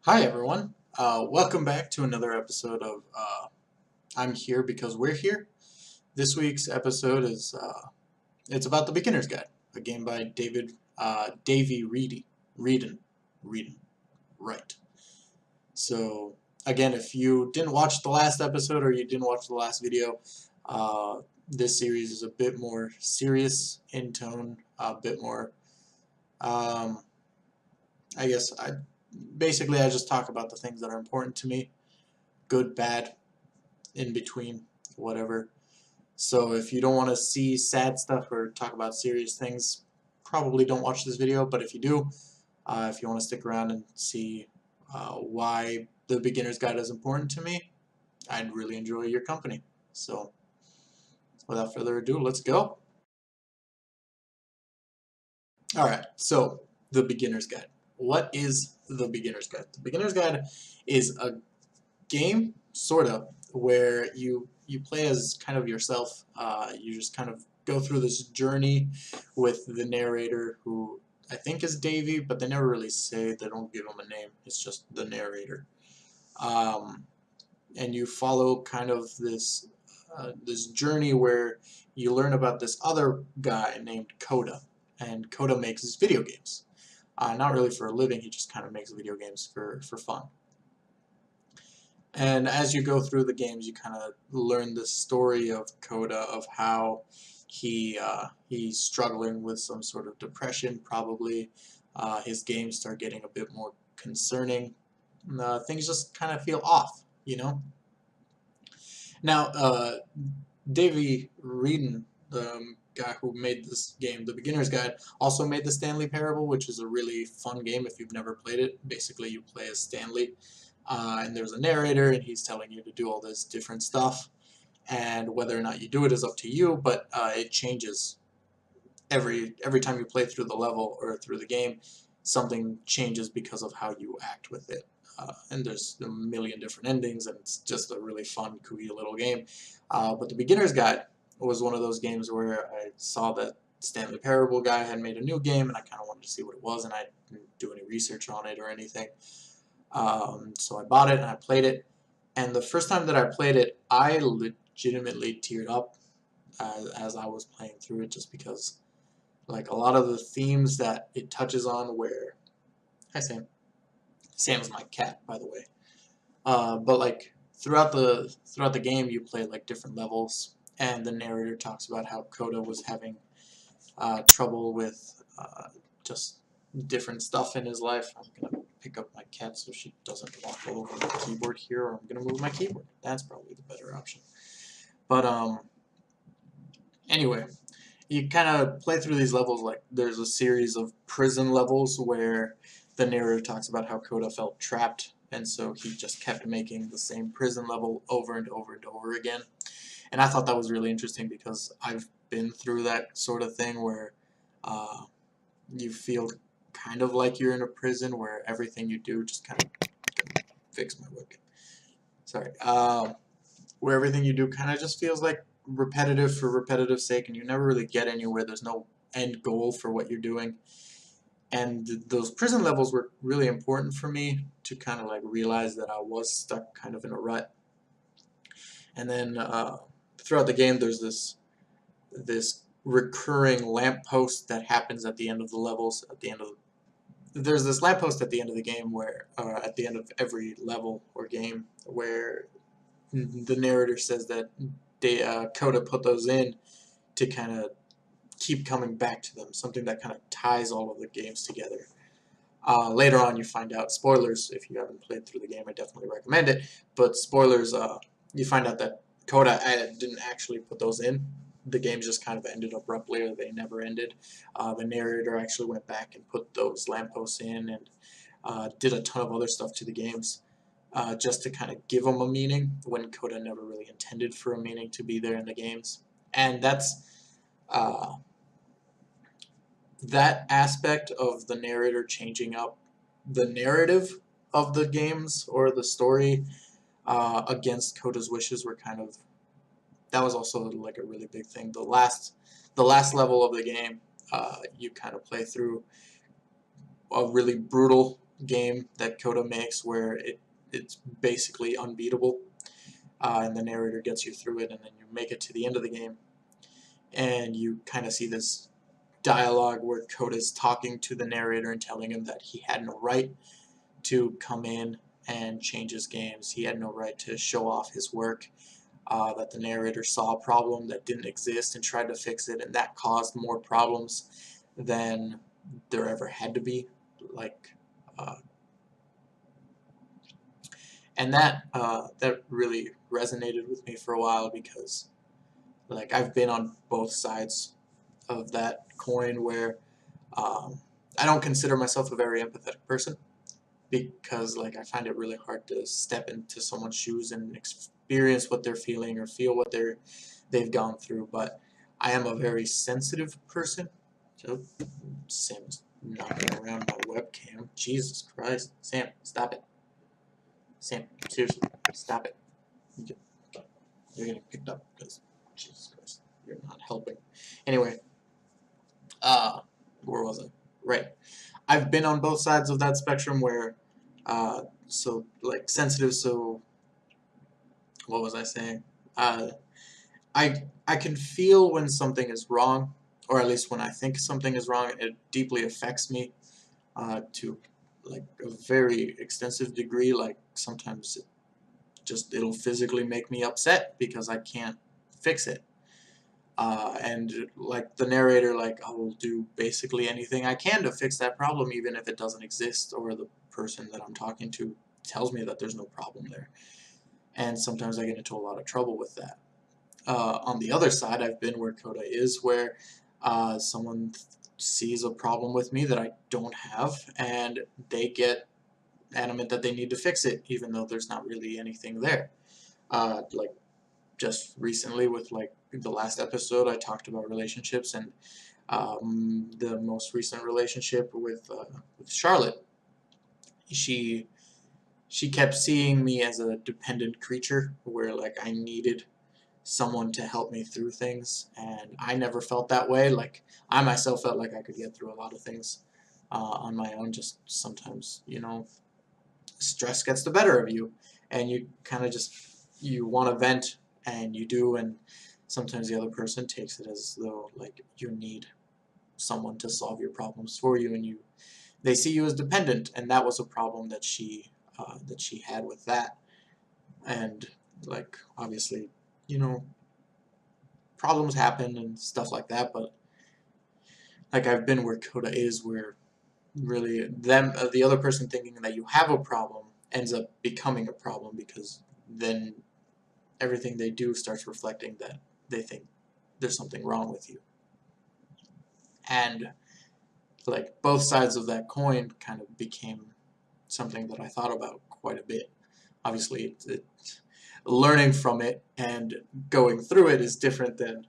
Hi everyone. Welcome back to another episode of I'm Here Because We're Here. This week's episode is it's about the Beginner's Guide, a game by Davey Wreden. Right. So again, if you didn't watch the last episode or you didn't watch the last video, this series is a bit more serious in tone, a bit more. Um, I guess I just talk about the things that are important to me, good, bad, in between, whatever. So if you don't want to see sad stuff or talk about serious things, probably don't watch this video. But if you do, if you want to stick around and see why the beginner's guide is important to me, I'd really enjoy your company. So without further ado, let's go. Alright, so the beginner's guide. What is the beginner's guide? The beginner's guide is a game, sort of, where you play as kind of yourself. You just kind of go through this journey with the narrator, who I think is Davey, but they never really say. They don't give him a name. It's just the narrator, um, and you follow kind of this journey where you learn about this other guy named Coda, and Coda makes video games. Not really for a living. He just kind of makes video games for fun. And as you go through the games, you kind of learn the story of Coda, of how he's struggling with some sort of depression, probably. His games start getting a bit more concerning. Things just kind of feel off, you know? Now, Davey Wreden, the guy who made this game, The Beginner's Guide, also made the Stanley Parable, which is a really fun game if you've never played it. Basically, you play as Stanley, and there's a narrator, and he's telling you to do all this different stuff, and whether or not you do it is up to you, but it changes every time you play through the level or through the game. Something changes because of how you act with it. And there's a million different endings, and it's just a really fun, kooky little game. But the Beginner's Guide was one of those games where I saw that Stanley Parable guy had made a new game, and I kind of wanted to see what it was, and I didn't do any research on it or anything. So I bought it and I played it, and the first time that I played it, I legitimately teared up as I was playing through it, just because like a lot of the themes that it touches on where, hi Sam. Sam's my cat, by the way. But like throughout the game, you play like different levels, and the narrator talks about how Coda was having trouble with just different stuff in his life. I'm gonna pick up my cat so she doesn't walk all over my keyboard here, or I'm gonna move my keyboard. That's probably the better option. But anyway, you kind of play through these levels. Like there's a series of prison levels where the narrator talks about how Coda felt trapped, and so he just kept making the same prison level over and over and over again. And I thought that was really interesting because I've been through that sort of thing where uh, you feel kind of like you're in a prison where everything you do just kind of fix my webcam. Sorry. Where everything you do kind of just feels like repetitive for repetitive sake, and you never really get anywhere. There's no end goal for what you're doing. And those prison levels were really important for me to kind of like realize that I was stuck kind of in a rut. And then throughout the game, there's this recurring lamppost that happens at the end of the levels. There's this lamppost at the end of the game where at the end of every level or game where the narrator says that Coda put those in to kind of keep coming back to them, something that kind of ties all of the games together. Later on, you find out, spoilers, if you haven't played through the game, I definitely recommend it, but spoilers, you find out that Coda didn't actually put those in. The games just kind of ended abruptly, or they never ended. The narrator actually went back and put those lampposts in and did a ton of other stuff to the games. Just to kind of give them a meaning when Coda never really intended for a meaning to be there in the games. And uh, that aspect of the narrator changing up the narrative of the games or the story against Coda's wishes were kind of, that was also like a really big thing. The last level of the game, you kind of play through a really brutal game that Coda makes where it's basically unbeatable, and the narrator gets you through it, and then you make it to the end of the game, and you kind of see this dialogue where Coda's talking to the narrator and telling him that he had no right to come in and change his games. He had no right to show off his work, that the narrator saw a problem that didn't exist and tried to fix it, and that caused more problems than there ever had to be. Like, and that really resonated with me for a while, because like I've been on both sides of that coin where I don't consider myself a very empathetic person, because like I find it really hard to step into someone's shoes and experience what they're feeling or feel what they've gone through. But I am a very sensitive person. So Sam is knocking around my webcam. Jesus Christ, Sam, stop it. Sam, seriously, stop it. You're getting picked up because Jesus Christ, you're not helping. Anyway, where was I? Right. I've been on both sides of that spectrum where, so like sensitive. So what was I saying? I can feel when something is wrong, or at least when I think something is wrong. It deeply affects me, to like a very extensive degree. Like sometimes it'll physically make me upset because I can't fix it. And like the narrator, like I will do basically anything I can to fix that problem, even if it doesn't exist, or the person that I'm talking to tells me that there's no problem there. And sometimes I get into a lot of trouble with that. On the other side, I've been where Coda is, where someone sees a problem with me that I don't have, and they get adamant that they need to fix it, even though there's not really anything there. Like just recently with like the last episode, I talked about relationships, and the most recent relationship with Charlotte, she kept seeing me as a dependent creature, where like I needed someone to help me through things, and I never felt that way. Like I myself felt like I could get through a lot of things on my own. Just sometimes, stress gets the better of you, and you kind of just you want to vent, and you do, and sometimes the other person takes it as though like you need someone to solve your problems for you, and they see you as dependent, and that was a problem that she had with that. And like obviously, problems happen and stuff like that, but like I've been where Coda is, where really the other person thinking that you have a problem ends up becoming a problem, because then everything they do starts reflecting that they think there's something wrong with you. And like both sides of that coin kind of became something that I thought about quite a bit. Obviously, learning from it and going through it is different than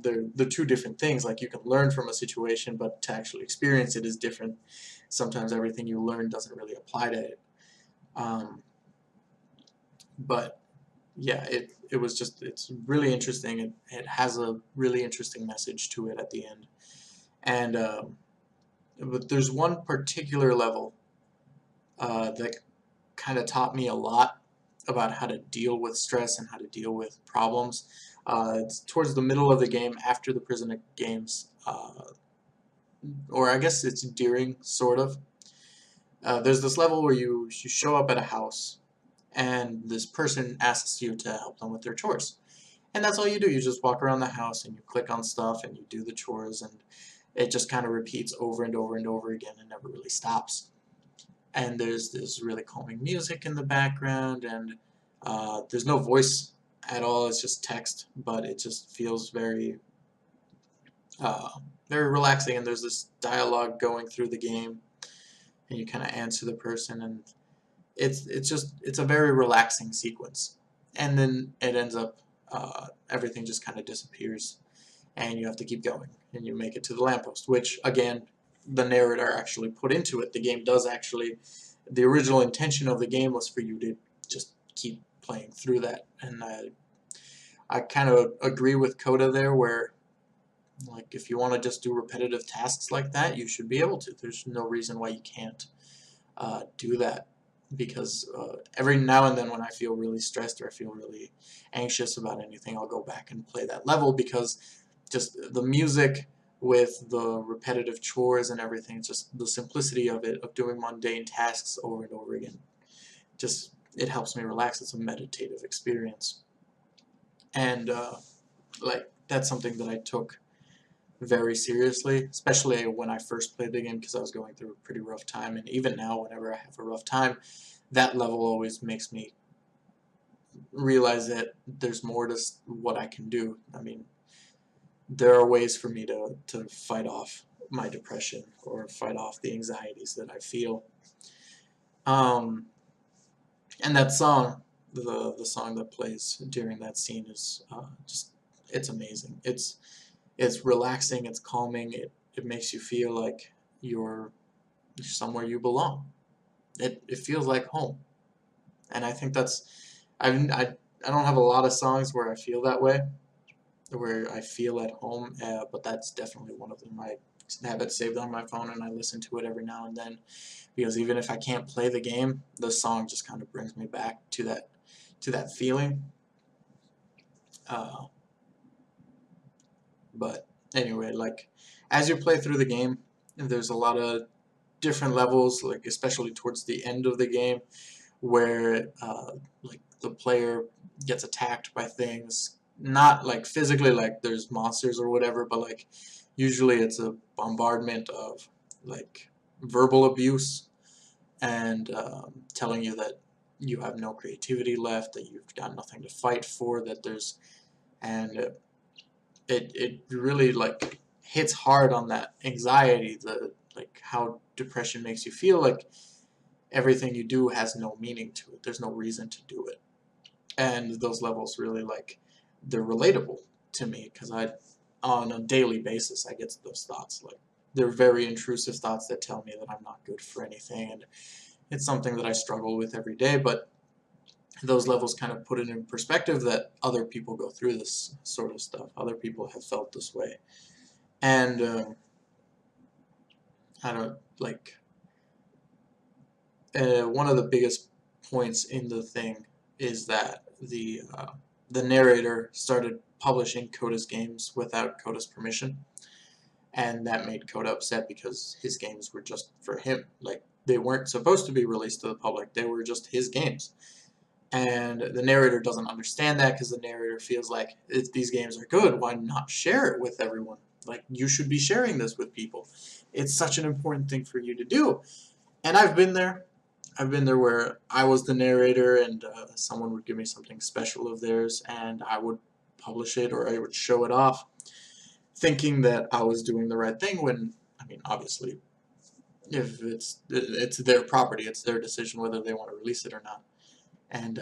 they're two different things. Like you can learn from a situation, but to actually experience it is different. Sometimes everything you learn doesn't really apply to it. But yeah, it was just, it's really interesting. It has a really interesting message to it at the end. And but there's one particular level that kind of taught me a lot about how to deal with stress and how to deal with problems. It's towards the middle of the game, after the prison games, or I guess it's during, sort of. There's this level where you show up at a house, and this person asks you to help them with their chores. And that's all you do. You just walk around the house, and you click on stuff, and you do the chores, and it just kind of repeats over and over and over again and never really stops. And there's this really calming music in the background, and there's no voice at all. It's just text, but it just feels very very relaxing, and there's this dialogue going through the game, and you kind of answer the person, and it's a very relaxing sequence. And then it ends up everything just kind of disappears, and you have to keep going, and you make it to the lamppost, which again the narrator actually put into it. The game does actually, the original intention of the game was for you to just keep playing through that, and I kind of agree with Coda there, where like if you want to just do repetitive tasks like that, you should be able to. There's no reason why you can't. do that, because every now and then when I feel really stressed or I feel really anxious about anything, I'll go back and play that level, because just the music with the repetitive chores and everything, just the simplicity of it, of doing mundane tasks over and over again, just it helps me relax. It's a meditative experience, and like that's something that I took very seriously, especially when I first played the game, because I was going through a pretty rough time. And even now, whenever I have a rough time, that level always makes me realize that there's more to what I can do. I mean, there are ways for me to fight off my depression or fight off the anxieties that I feel. Um, and that song, the song that plays during that scene is just, it's amazing. It's relaxing, it's calming, it makes you feel like you're somewhere you belong. It feels like home. And I think that's, I don't have a lot of songs where I feel that way, where I feel at home, but that's definitely one of them. I have it saved on my phone and I listen to it every now and then, because even if I can't play the game, the song just kind of brings me back to that feeling. Uh, but anyway, like as you play through the game, there's a lot of different levels, like especially towards the end of the game, where like the player gets attacked by things, not like physically, like there's monsters or whatever, but like usually it's a bombardment of like verbal abuse, and telling you that you have no creativity left, that you've got nothing to fight for, that there's, and it really like hits hard on that anxiety, the like how depression makes you feel like everything you do has no meaning to it. There's no reason to do it. And those levels really, like, they're relatable to me, because on a daily basis, I get those thoughts. Like, they're very intrusive thoughts that tell me that I'm not good for anything, and it's something that I struggle with every day, but those levels kind of put it in perspective that other people go through this sort of stuff. Other people have felt this way. And, I don't, like, one of the biggest points in the thing is that the narrator started publishing Coda's games without Coda's permission, and that made Coda upset because his games were just for him. Like, they weren't supposed to be released to the public, they were just his games. And the narrator doesn't understand that, because the narrator feels like, if these games are good, why not share it with everyone? Like, you should be sharing this with people. It's such an important thing for you to do. And I've been there. I've been there where I was the narrator, and someone would give me something special of theirs, and I would publish it or I would show it off, thinking that I was doing the right thing, when, I mean, obviously, if it's their property, it's their decision whether they want to release it or not. And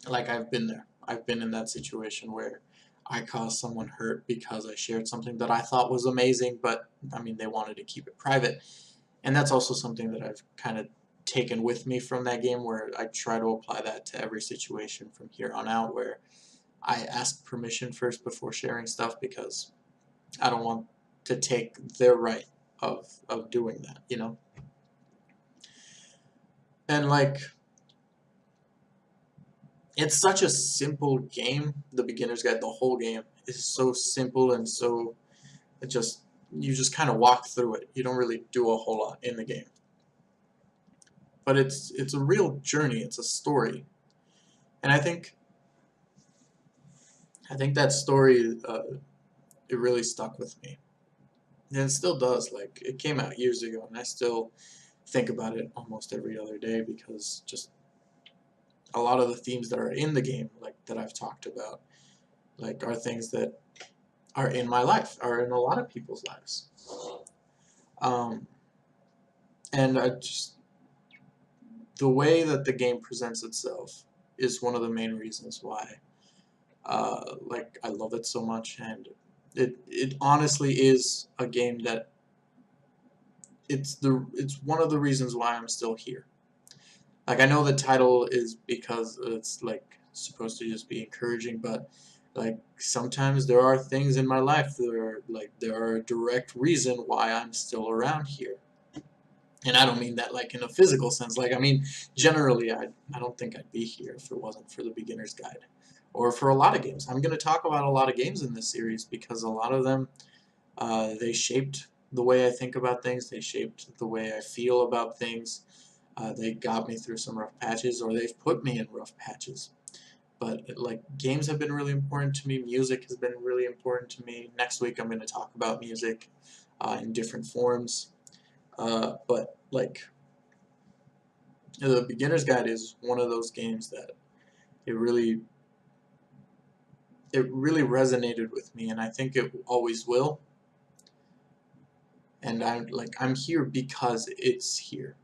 like, I've been there. I've been in that situation where I caused someone hurt because I shared something that I thought was amazing, but, I mean, they wanted to keep it private. And that's also something that I've kind of taken with me from that game, where I try to apply that to every situation from here on out, where I ask permission first before sharing stuff, because I don't want to take their right of doing that, you know? And, like, it's such a simple game, the beginner's guide. The whole game is so simple, and so it just, you just kind of walk through it. You don't really do a whole lot in the game. But it's a real journey, it's a story. And I think that story, it really stuck with me. And it still does. Like, it came out years ago, and I still think about it almost every other day, because just a lot of the themes that are in the game, like, that I've talked about, like, are things that are in my life, are in a lot of people's lives. And I just, the way that the game presents itself is one of the main reasons why, like, I love it so much. And it honestly is a game that, it's one of the reasons why I'm still here. Like, I know the title is because it's, like, supposed to just be encouraging, but, like, sometimes there are things in my life that are, like, there are a direct reason why I'm still around here. And I don't mean that like in a physical sense. Like, I mean, generally, I don't think I'd be here if it wasn't for the beginner's guide. Or for a lot of games. I'm going to talk about a lot of games in this series because a lot of them, they shaped the way I think about things. They shaped the way I feel about things. They got me through some rough patches, or they've put me in rough patches. But like, games have been really important to me. Music has been really important to me. Next week I'm going to talk about music in different forms. But like, the beginner's guide is one of those games that it really resonated with me, and I think it always will. And I'm here because it's here.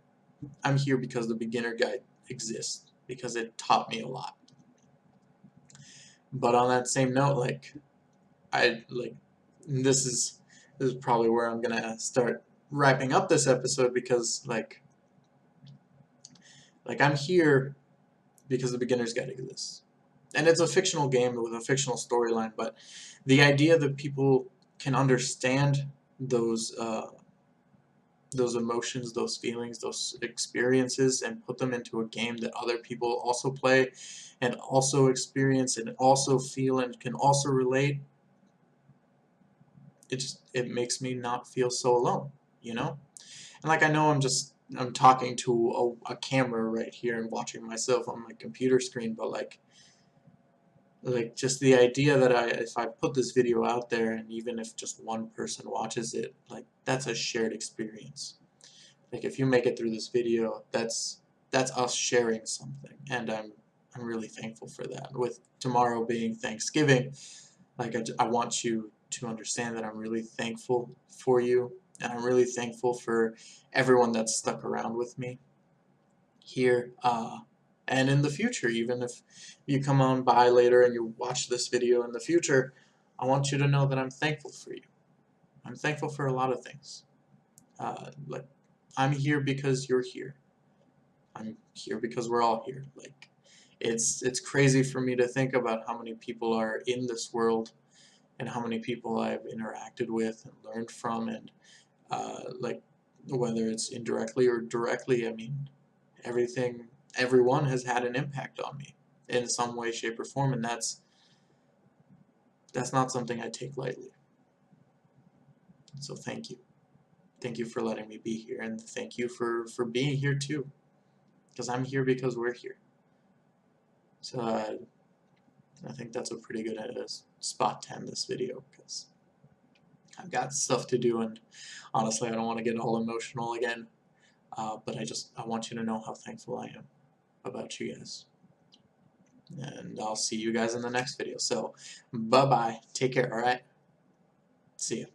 I'm here because the beginner guide exists, because it taught me a lot. But on that same note, like, this is probably where I'm gonna start wrapping up this episode, because I'm here because the beginner's guide exists. And it's a fictional game with a fictional storyline, but the idea that people can understand those emotions, those feelings, those experiences, and put them into a game that other people also play and also experience and also feel and can also relate, it makes me not feel so alone, you know? And like, I know I'm talking to a camera right here and watching myself on my computer screen, but like just the idea that if I put this video out there, and even if just one person watches it, like, that's a shared experience. Like, if you make it through this video, that's us sharing something, and I'm really thankful for that. With tomorrow being Thanksgiving, like, I want you to understand that I'm really thankful for you, and I'm really thankful for everyone that's stuck around with me here, and in the future. Even if you come on by later and you watch this video in the future, I want you to know that I'm thankful for you. I'm thankful for a lot of things. Like, I'm here because you're here. I'm here because we're all here. Like, it's crazy for me to think about how many people are in this world, and how many people I've interacted with and learned from, and like, whether it's indirectly or directly, I mean, everyone has had an impact on me in some way, shape, or form, and that's not something I take lightly. So thank you. Thank you for letting me be here, and thank you for being here too, because I'm here because we're here. So I think that's a pretty good spot to end this video, because I've got stuff to do, and honestly, I don't want to get all emotional again. But I want you to know how thankful I am about you guys. And I'll see you guys in the next video. So, bye-bye. Take care, alright? See ya.